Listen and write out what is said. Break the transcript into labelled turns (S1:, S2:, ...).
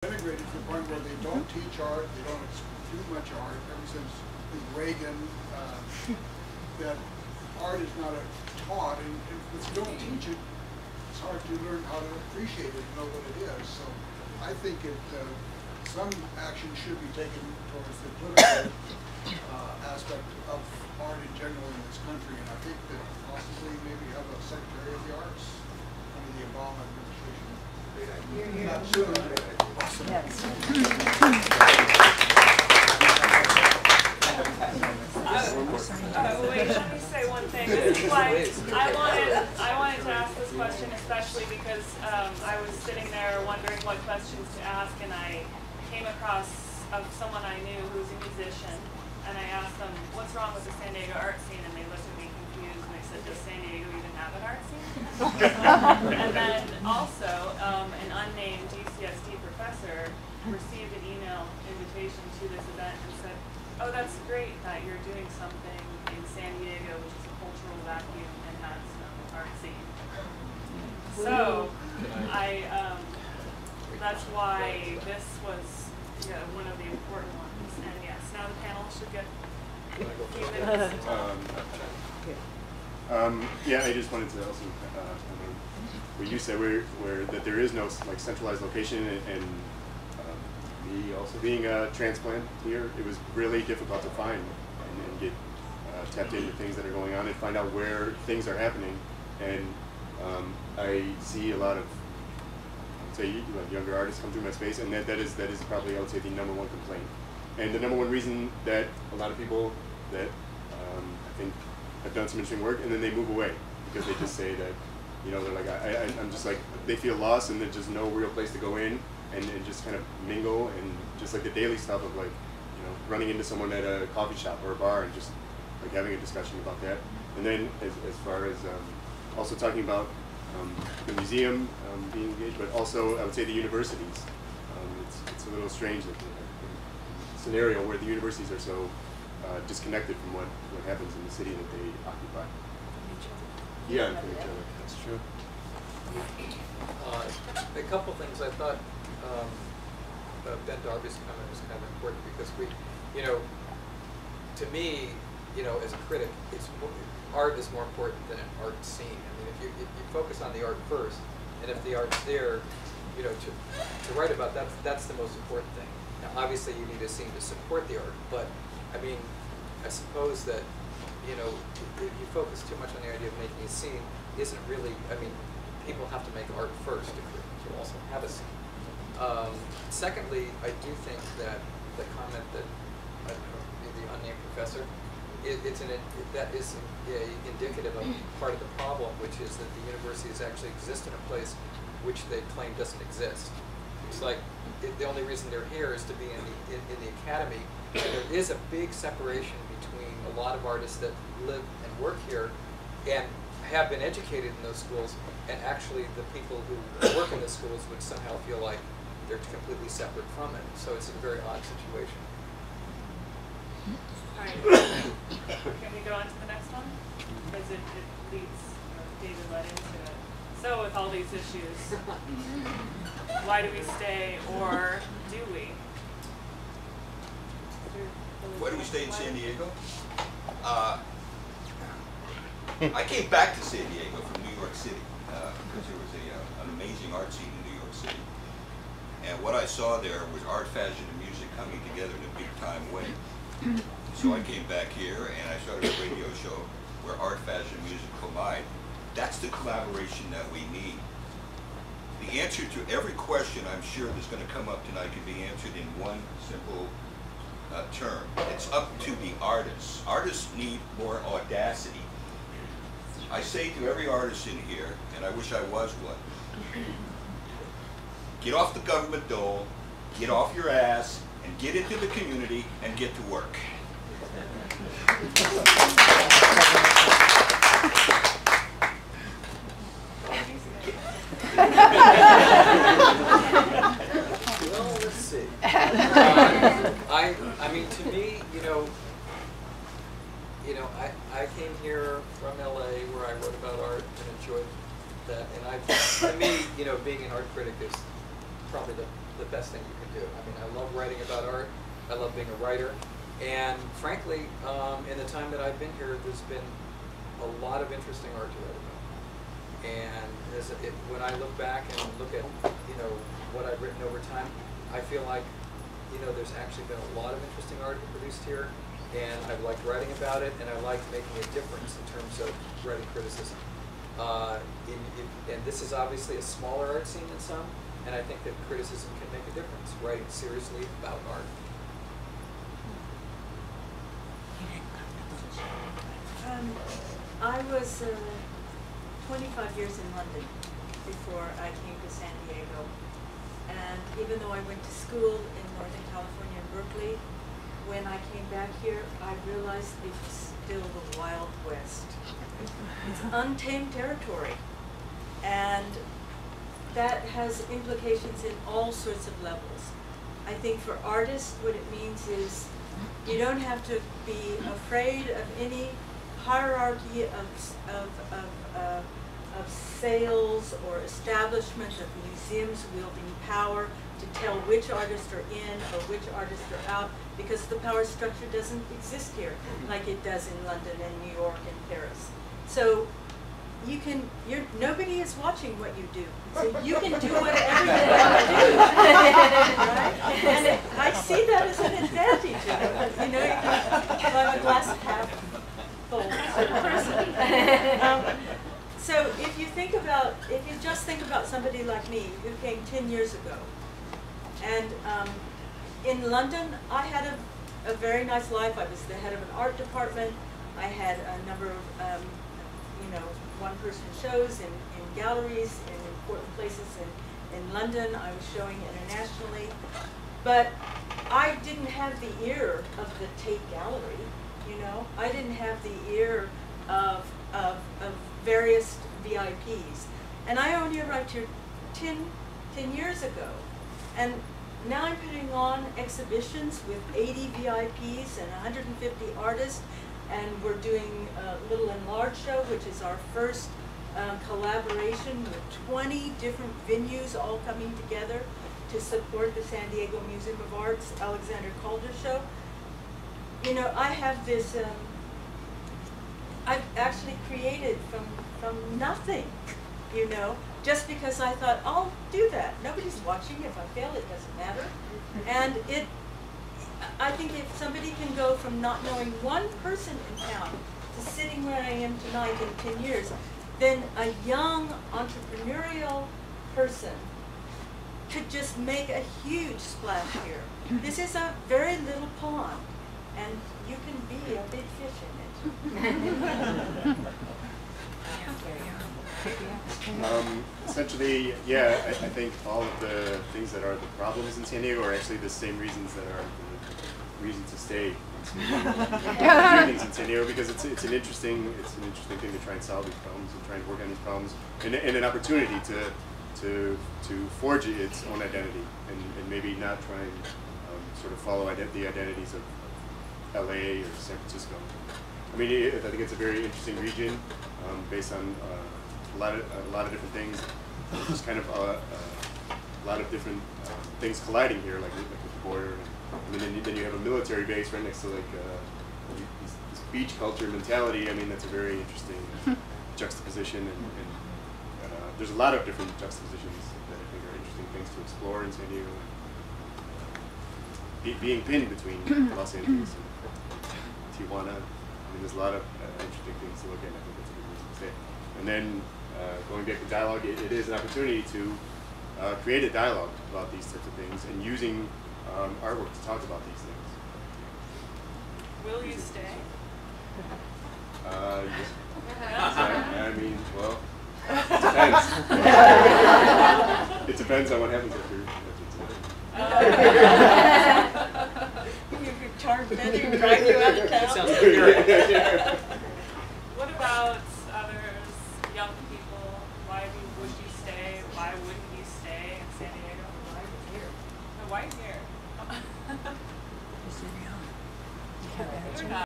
S1: integrated to the point where they don't teach art, they don't do much art. Ever since Reagan, that art is not taught, and if you don't teach it, it's hard to learn how to appreciate it and know what it is. So I think some action should be taken towards the political aspect of art in general in this country, and I think that possibly maybe have a Secretary of the Arts under the Obama administration. Not soon. Awesome.
S2: Yes.
S3: Wait, let me say one thing. This is why I wanted to ask this question, especially because I was sitting there wondering what questions to ask, and I came across someone I knew who's a musician, and I asked them, what's wrong with the San Diego art scene? And they looked at me confused, and they said, does San Diego even have an art scene? And then also, an unnamed UCSD professor received an email invitation to this event and said, oh, that's great that you're doing something in San Diego, which is a cultural vacuum and has no art scene. So, that's why this was one of the important ones. And yes, now the panel should get a few minutes.
S4: Yeah, I just wanted to also what you said, where that there is no centralized location, and me also being a transplant here, it was really difficult to find and get tapped into things that are going on and find out where things are happening. And I see a lot of, younger artists come through my space, and that is probably, I would say, the #1 complaint, and the #1 reason that a lot of people that I think have done some interesting work, and then they move away because they just say that, they're like, I'm just like, they feel lost, and there's just no real place to go in and just kind of mingle, and just like the daily stuff of running into someone at a coffee shop or a bar and just like having a discussion about that. And then as far as also talking about the museum being engaged, but also I would say the universities. It's a little strange that the scenario where the universities are so disconnected from what happens in the city that they occupy. Yeah, from each other.
S5: That's true.
S6: A couple things. I thought Ben Darby's comment was kind of important because to me, as a critic, art is more important than an art scene. I mean, if you focus on the art first, and if the art's there, to write about that, that's the most important thing. Now, obviously, you need a scene to support the art, but I mean, I suppose that if you focus too much on the idea of making a scene, isn't really. I mean, people have to make art first to also have a scene. Secondly, I do think that the comment that the unnamed professor, that is indicative of part of the problem, which is that the universities actually exist in a place which they claim doesn't exist. It's like the only reason they're here is to be in the academy. And there is a big separation between a lot of artists that live and work here and have been educated in those schools, and actually the people who work in the schools would somehow feel like they're completely separate from it. So it's a very odd situation.
S3: All right. Can we go on to the next one? Because it leads, David led into it. So with all these issues, why do we stay, or do we?
S7: Why do we stay in San Diego? I came back to San Diego from New York City because there was an amazing art scene in New York City. And what I saw there was art, fashion, and music coming together in a big-time way. So I came back here and I started a radio show where art, fashion, and music collide. That's the collaboration that we need. The answer to every question I'm sure that's going to come up tonight can be answered in one simple term. It's up to the artists. Artists need more audacity. I say to every artist in here, and I wish I was one, get off the government dole, get off your ass, and get into the community and get to work.
S6: Well, let's see. I mean, to me, I came here from LA where I wrote about art and enjoyed that. And to me, being an art critic is probably the the best thing you can do. I mean, I love writing about art. I love being a writer. And frankly, in the time that I've been here, there's been a lot of interesting art to write about. And when I look back and look at, you know, what I've written over time, I feel like, you know, there's actually been a lot of interesting art produced here, and I've liked writing about it, and I like making a difference in terms of writing criticism. And this is obviously a smaller art scene than some, and I think that criticism can make a difference, writing seriously about art.
S2: I was 25 years in London before I came to San Diego. And even though I went to school in Northern California in Berkeley, when I came back here, I realized it was still the Wild West. It's untamed territory. And that has implications in all sorts of levels. I think for artists, what it means is you don't have to be afraid of any hierarchy of sales or establishment of museums wielding power to tell which artists are in or which artists are out, because the power structure doesn't exist here like it does in London and New York and Paris. So nobody is watching what you do. So you can do whatever you want to do. Right? And I see that as an advantage. You know, I'm a glass half full sort of person. So if you just think about somebody like me who came 10 years ago, and in London I had a very nice life. I was the head of an art department. I had a number of one-person shows in galleries in important places in London. I was showing internationally, but I didn't have the ear of the Tate Gallery. You know, I didn't have the ear of various VIPs. And I only arrived here 10 years ago. And now I'm putting on exhibitions with 80 VIPs and 150 artists. And we're doing a Little and Large Show, which is our first collaboration with 20 different venues all coming together to support the San Diego Museum of Art's Alexander Calder Show. You know, I have this, I've actually created from nothing, you know, just because I thought, I'll do that. Nobody's watching. If I fail, it doesn't matter. And I think if somebody can go from not knowing one person in town to sitting where I am tonight in 10 years, then a young entrepreneurial person could just make a huge splash here. This is a very little pond, and you can be a big fish in it.
S4: Essentially, yeah, I think all of the things that are the problems in San Diego are actually the same reasons that are the reasons to stay in San Diego. Do things in San Diego, because it's an interesting thing to try and solve these problems and try and work on these problems, and an opportunity to forge its own identity and maybe not try and sort of follow the identities of LA or San Francisco. I mean, I think it's a very interesting region based on a lot of different things. Just kind of a lot of different things colliding here, like with the border. I mean, then you have a military base right next to like this beach culture mentality. I mean, that's a very interesting juxtaposition, and there's a lot of different juxtapositions that I think are interesting things to explore in San Diego. Being pinned between Los Angeles and Tijuana, I mean, there's a lot of interesting things to look at. I think that's a good reason to say. And then going back to dialogue, it is an opportunity to create a dialogue about these types of things and using artwork to talk about these things.
S3: Will you stay?
S4: Yeah. I mean, well, it depends. It depends on what happens after today.
S2: You could charge Betty and drag you out of town.
S6: Sounds like you're
S3: What about others, young people? Why would you stay? Why wouldn't you stay in San Diego? Why here? No, why here? You're not.